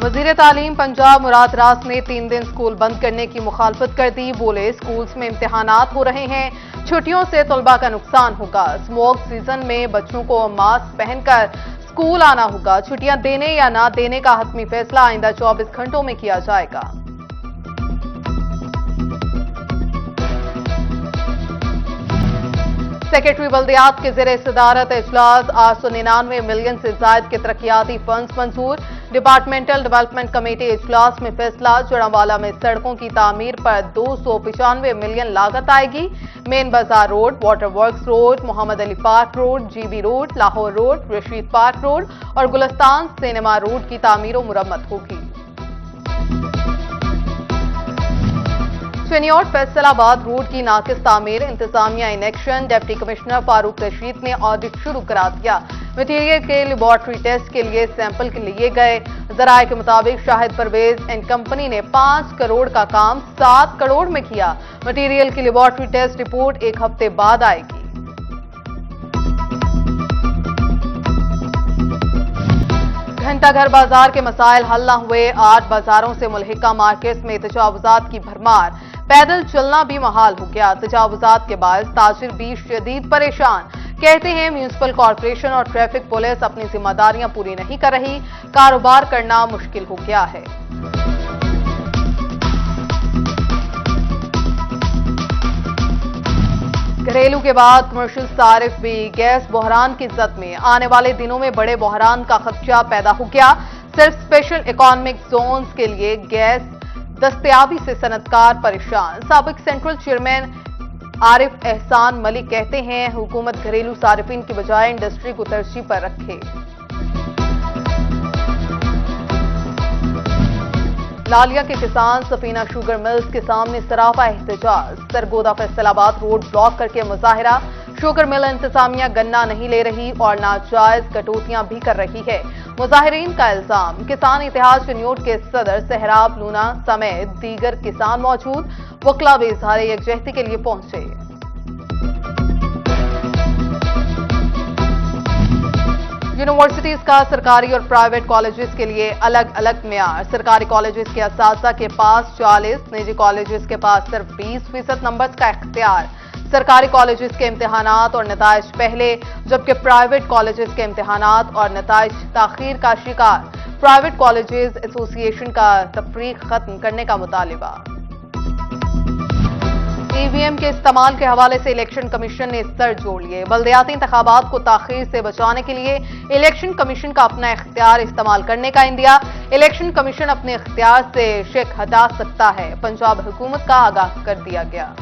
वजीर तालीम पंजाब मुराद रास ने 3 दिन स्कूल बंद करने की मुखालफत कर दी। बोले स्कूल्स में इम्तिहानात हो रहे हैं, छुट्टियों से तलबा का नुकसान होगा। स्मोक सीजन में बच्चों को मास्क पहनकर स्कूल आना होगा। छुट्टियां देने या ना देने का हतमी फैसला आइंदा 24 घंटों में किया जाएगा। सेक्रेटरी बल्दियात के ज़ेरे सदारत इजलास 899 मिलियन से जायद के तरक्याती फंड्स मंजूर। डिपार्टमेंटल डेवलपमेंट कमेटी इजलास में फैसला, जड़ावाला में सड़कों की तामीर पर 295 मिलियन लागत आएगी। मेन बाजार road, water works road, Mohammad Ali park road, GB road, Lahore road, Rashid park road और गुलस्तान सिनेमा रोड की तामीर और मुरम्मत होगी। चनियोट फैसलाबाद रोड की नाकिस तामीर, इंतजामिया in action. Deputy commissioner Farooq Rashid ने ऑडिट शुरू करा दिया। मटीरियल के लेबॉर्ट्री टेस्ट के लिए सैंपल के लिए गए। जराये के मुताबिक शाहिद परवेज एंड कंपनी ने 5 करोड़ का काम 7 करोड़ में किया। मटीरियल की लेबॉर्ट्री टेस्ट रिपोर्ट 1 हफ्ते बाद आएगी। घंटाघर बाजार के मसाइल हल न हुए, 8 बाजारों से मुल्हिका मार्केट्स में तजावुजात की भरमार। पैदल चलना भी महाल हो गया। तजावुजात के बाद ताजिर भी शदीद परेशान। कहते हैं म्यूनिसिपल कॉर्पोरेशन और ट्रैफिक पुलिस अपनी जिम्मेदारियां पूरी नहीं कर रही, कारोबार करना मुश्किल हो गया है। घरेलू के बाद कमर्शियल सारिफ भी गैस बहरान की जद में। आने वाले दिनों में बड़े बहरान का खदशा पैदा हो गया। सिर्फ स्पेशल इकोनॉमिक जोन्स के लिए गैस दस्तयाबी से सनतकार परेशान। साबिक सेंट्रल चेयरमैन आरिफ एहसान मलिक कहते हैं हुकूमत घरेलू सारिफिन की बजाय इंडस्ट्री को तरजीह पर रखे। लालिया के किसान सफीना शुगर मिल्स के सामने सरापा एहतजाज। सरगोदा फैसलाबाद रोड ब्लॉक करके मुजाहिरा। शुगर मिल इंतजामिया गन्ना नहीं ले रही और नाजायज कटौतियां भी कर रही है। मुजाहिरीन का इल्जाम। किसान इतिहाद चनियोट के सदर सहराब लूना समेत दीगर किसान मौजूद। वकला भी इजहार यकजहती के लिए पहुंचे। यूनिवर्सिटीज का सरकारी और प्राइवेट कॉलेजेस के लिए अलग अलग मेयार। सरकारी कॉलेजेस के असातिज़ा के पास 40, निजी कॉलेजेस के पास सिर्फ 20% नंबर्स का इख्तियार। सरकारी कॉलेजेस के इम्तिहानात और नताइज पहले, जबकि प्राइवेट कॉलेजेस के इम्तिहानात और नताइज ताखीर का शिकार। प्राइवेट कॉलेजेस एसोसिएशन का तफरीक खत्म करने का मुतालिबा। ईवीएम के इस्तेमाल के हवाले से इलेक्शन कमीशन ने सर जोड़ लिए। बल्दियाती इंतखाबात को ताखीर से बचाने के लिए इलेक्शन कमीशन का अपना इख्तियार इस्तेमाल करने का इंदिया। इलेक्शन कमीशन अपने इख्तियार से शेक हटा सकता है, पंजाब हुकूमत का आगाह कर दिया गया।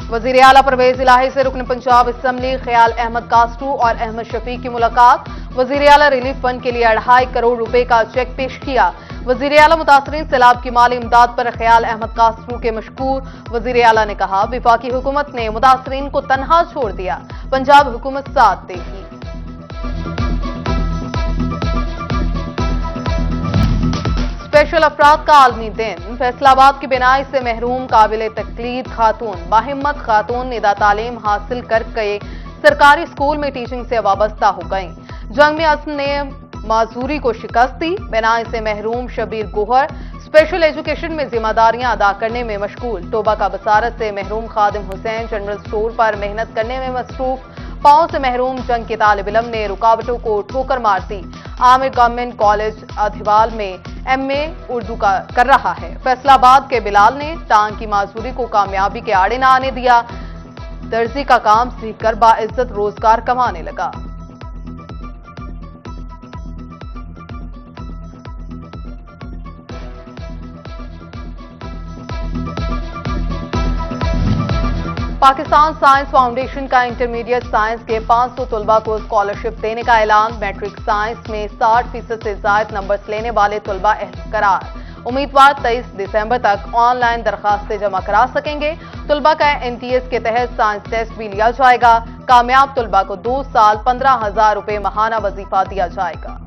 वजीर आला परवेज इलाही से रुकन पंजाब असम्बली ख्याल अहमद कास्टू और अहमद शफीक की मुलाकात। वजीर आला रिलीफ फंड के लिए 2.5 करोड़ रुपए का चेक पेश किया। वजीर आला मुतासरीन सैलाब की माली इमदाद पर ख्याल अहमद कास्टू के मशकूर। वजीर आला ने कहा विफाकी हुकूमत ने मुतासरीन को तनहा छोड़ दिया, पंजाब हुकूमत साथ देगी। स्पेशल अफराद का आलमी दिन। फैसलाबाद की बिनाई से महरूम काबिल तकलीद खातून बाहिम्मत खातून निदा तालीम हासिल करके सरकारी स्कूल में टीचिंग से वाबस्ता हो गईं। जंग में अज़्म ने माजूरी को शिकस्त दी। बिनाई से महरूम शबीर गोहर स्पेशल एजुकेशन में जिम्मेदारियां अदा करने में मशगूल। तोबा का बसारत से महरूम खादिम हुसैन जनरल स्टोर पर मेहनत करने में मसरूफ। पांव से महरूम जंग के तालिब इल्म ने रुकावटों को ठोकर मार दी। आमिर गवर्नमेंट कॉलेज अधिवाल में एमए उर्दू का कर रहा है। फैसलाबाद के बिलाल ने टांग की माजूरी को कामयाबी के आड़े न आने दिया। दर्जी का काम सीखकर बाइज्जत रोजगार कमाने लगा। पाकिस्तान साइंस फाउंडेशन का इंटरमीडिएट साइंस के 500 तलबा को स्कॉलरशिप देने का ऐलान। मैट्रिक साइंस में 60% से ज्यादा नंबर्स लेने वाले तलबा अहल करार। उम्मीदवार 23 दिसंबर तक ऑनलाइन दरखास्तें जमा करा सकेंगे। तलबा का एनटीएस के तहत साइंस टेस्ट भी लिया जाएगा। कामयाब तलबा को 2 साल 15,000 रुपए माहाना वजीफा दिया जाएगा।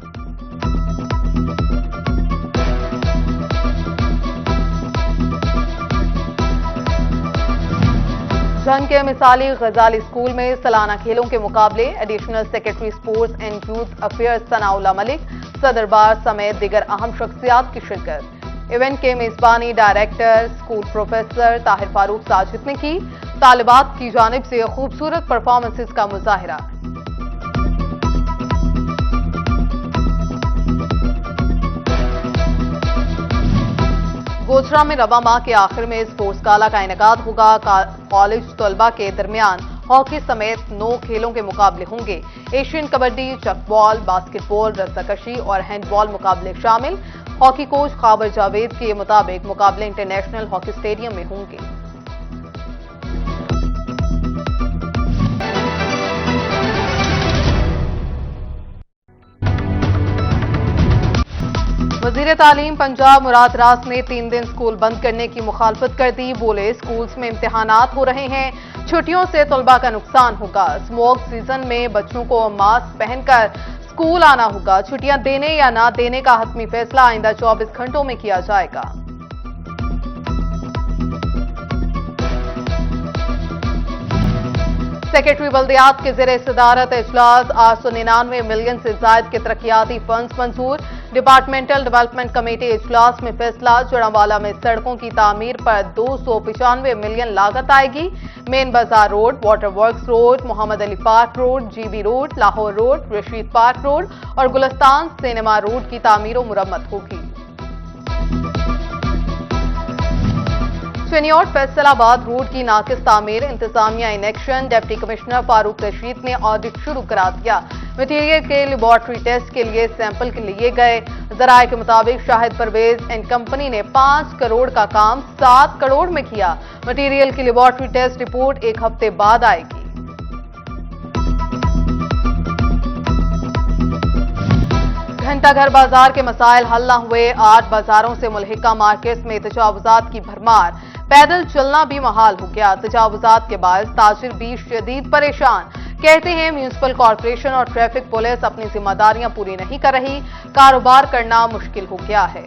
जंग के मिसाली गजाली स्कूल में सालाना खेलों के मुकाबले। Additional secretary sports and youth affairs Sanaullah Malik, सदर बार समेत दीगर अहम शख्सियात की शिरकत। इवेंट के मेजबानी director school professor Tahir Farooq Sajid ने की। तालिबात की जानिब से खूबसूरत परफॉर्मेंसेस का मुजाहिरा। गोचरा में रवा माह के आखिर में स्पोर्ट्स गाला का इनेकाद होगा। कॉलेज तलबा के दरमियान हॉकी समेत 9 खेलों के मुकाबले होंगे। एशियन कबड्डी, चकबॉल, बास्केटबॉल, रस्साकशी और हैंडबॉल मुकाबले शामिल। हॉकी कोच खाबर जावेद के मुताबिक मुकाबले इंटरनेशनल हॉकी स्टेडियम में होंगे। वजीर तालीम पंजाब मुराद रास ने 3 दिन स्कूल बंद करने की मुखालफत कर दी। बोले स्कूल्स में इम्तिहानात हो रहे हैं, छुट्टियों से तलबा का नुकसान होगा। स्मोक सीजन में बच्चों को मास्क पहनकर स्कूल आना होगा। छुट्टियां देने या ना देने का हतमी फैसला आइंदा 24 घंटों में किया जाएगा। सेक्रेटरी बल्दियात के ज़ेरे सदारत इजलास। 899 मिलियन से जायद के तरक्याती फंड्स मंजूर। डिपार्टमेंटल डेवलपमेंट कमेटी इजलास में फैसला। जड़ावाला में सड़कों की तामीर पर 295 मिलियन लागत आएगी। मेन बाजार road, water works road, Mohammad Ali park road, GB road, Lahore road, Rashid park road और गुलस्तान सिनेमा रोड की तामीर और मुरम्मत होगी। चनियोट फैसलाबाद रोड की नाकिस तामीर। इंतजामिया in action. Deputy commissioner Farooq Rashid ने ऑडिट शुरू करा दिया। मटीरियल के लेबॉर्ट्री टेस्ट के लिए सैंपल लिए गए। जराये के मुताबिक शाहिद परवेज एंड कंपनी ने 5 करोड़ का काम 7 करोड़ में किया। मटीरियल की लेबॉर्ट्री टेस्ट रिपोर्ट 1 हफ्ते बाद आएगी। घंटाघर बाजार के मसाइल हल न हुए। 8 बाजारों से मुल्हिका मार्केट्स में तजावुजात की भरमार। पैदल चलना भी महाल हो गया। तजावुजात के बाद ताजिर भी शदीद परेशान। कहते हैं म्यूनिसिपल कॉर्पोरेशन और ट्रैफिक पुलिस अपनी जिम्मेदारियां पूरी नहीं कर रही। कारोबार करना मुश्किल हो गया है।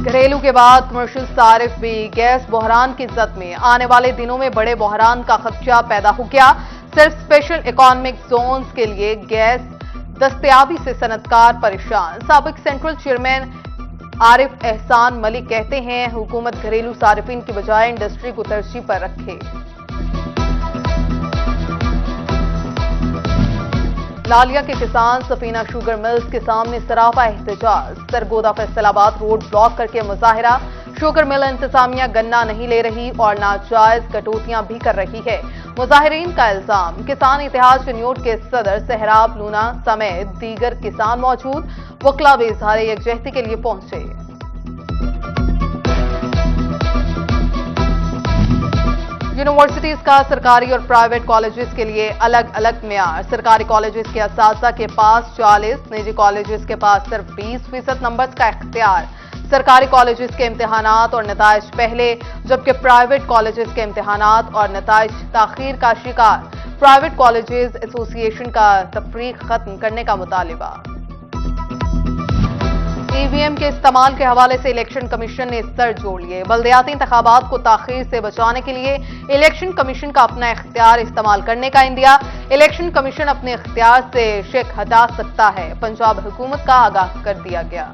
घरेलू के बाद कमर्शियल सारिफ भी गैस बहरान की जद में। आने वाले दिनों में बड़े बहरान का खदशा पैदा हो गया। सिर्फ स्पेशल इकोनॉमिक जोन्स के लिए गैस दस्तयाबी से सनतकार परेशान। साबिक सेंट्रल चेयरमैन आरिफ एहसान मलिक कहते हैं हुकूमत घरेलू सारिफिन की बजाय इंडस्ट्री को तरजीह पर रखे। लालिया के किसान सफीना शुगर मिल्स के सामने सराफा एहतजाज। सरगोदा फैसलाबाद रोड ब्लॉक करके मुजाहिरा। शुगर मिल इंतजामिया गन्ना नहीं ले रही और नाजायज कटौतियां भी कर रही है। मुजाहिरीन का इल्जाम। किसान इतिहाद चनियोट के सदर सहराब लूना समेत दीगर किसान मौजूद। वकला भी इजहार यकजहती के लिए पहुंचे। यूनिवर्सिटीज का सरकारी और प्राइवेट कॉलेजेस के लिए अलग अलग म्यार। सरकारी कॉलेजेस के असातिज़ा के पास 40, निजी कॉलेजेस के पास सिर्फ 20% नंबर्स का इख्तियार। सरकारी कॉलेजेस के इम्तिहानात और नताइज पहले, जबकि प्राइवेट कॉलेजेस के इम्तिहानात और नताइज ताखीर का शिकार। प्राइवेट कॉलेजेस एसोसिएशन का तफरीक खत्म करने का मुतालिबा। ईवीएम के इस्तेमाल के हवाले से इलेक्शन कमीशन ने सर जोड़ लिए। बल्दियाती इंतखाबात को ताखीर से बचाने के लिए इलेक्शन कमीशन का अपना इख्तियार इस्तेमाल करने का इंदिया। इलेक्शन कमीशन अपने इख्तियार से शेक हटा सकता है। पंजाब हुकूमत का आगाह कर दिया गया।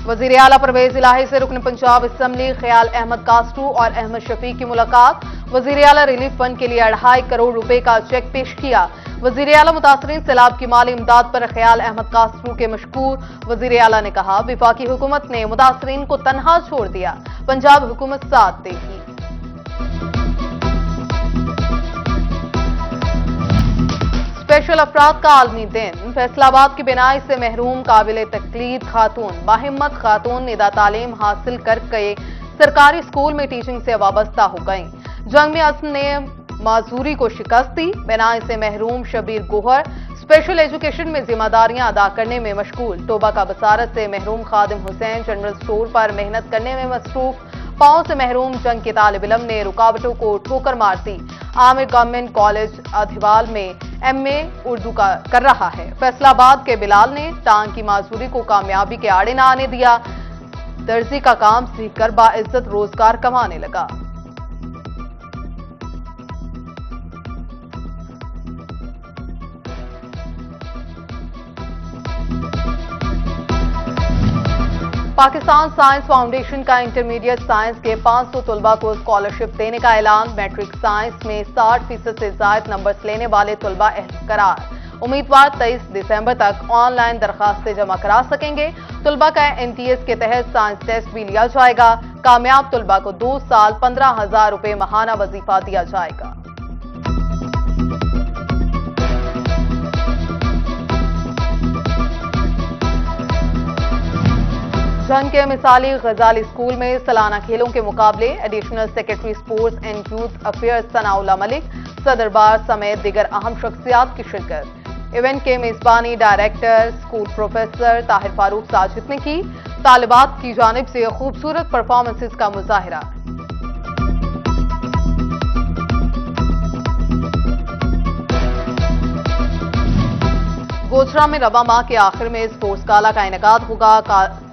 वजीर आला परवेज इलाही से रुकन पंजाब असम्बली ख्याल अहमद कास्टू और अहमद शफीक की मुलाकात। वजीर आला रिलीफ फंड के लिए 2.5 करोड़ रुपए का चेक पेश किया। वजीर आला मुतासरीन सैलाब की माली इमदाद पर ख्याल अहमद कास्टू के मशकूर। वजीर आला ने कहा विफाकी हुकूमत ने मुतासरीन को तनहा छोड़ दिया, पंजाब हुकूमत साथ देगी। स्पेशल अफराद का आलमी दिन। फैसलाबाद की बिनाई से महरूम काबिल तकलीद खातून बाहिम्मत खातून निदा तालीम हासिल करके सरकारी स्कूल में टीचिंग से वाबस्ता हो गईं। जंग में अज़्म ने माजूरी को शिकस्त दी। बिनाई से महरूम शबीर गोहर स्पेशल एजुकेशन में जिम्मेदारियां अदा करने में मशगूल। तोबा का बसारत से महरूम खादिम हुसैन जनरल स्टोर पर मेहनत करने में मसरूफ। पाओ से महरूम जंग के तालिब इल्म ने रुकावटों को ठोकर मार दी। आमिर गवर्नमेंट कॉलेज अधिवाल में एमए उर्दू का कर रहा है। फैसलाबाद के बिलाल ने टांग की माजूरी को कामयाबी के आड़े न आने दिया। दर्जी का काम सीखकर बाइज्जत रोजगार कमाने लगा। पाकिस्तान साइंस फाउंडेशन का इंटरमीडिएट साइंस के 500 तलबा को स्कॉलरशिप देने का ऐलान। मैट्रिक साइंस में 60% से ज्यादा नंबर्स लेने वाले तलबा अहल करार। उम्मीदवार 23 दिसंबर तक ऑनलाइन दरखास्तें जमा करा सकेंगे। तलबा का एमटीएस के तहत साइंस टेस्ट भी लिया जाएगा। कामयाब तलबा को 2 साल 15,000 रुपए माहाना वजीफा दिया जाएगा। जंग के मिसाली गजाली स्कूल में सालाना खेलों के मुकाबले। Additional secretary sports and youth affairs Sanaullah Malik सदर बार समेत दीगर अहम शख्सियात की शिरकत। इवेंट के मेजबानी director school professor Tahir Farooq Sajid ने की। तालिबात की जानिब से खूबसूरत परफॉर्मेंसेस का मुजाहिरा। गोचरा में रवा माह के आखिर में स्पोर्ट्स गाला का इनेकाद होगा।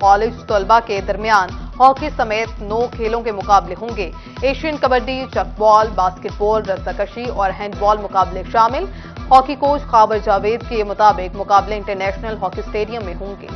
कॉलेज तलबा के दरमियान हॉकी समेत 9 खेलों के मुकाबले होंगे। एशियन कबड्डी, चकबॉल, बास्केटबॉल, रस्साकशी और हैंडबॉल मुकाबले शामिल। हॉकी कोच खाबर जावेद के मुताबिक मुकाबले इंटरनेशनल हॉकी स्टेडियम में होंगे।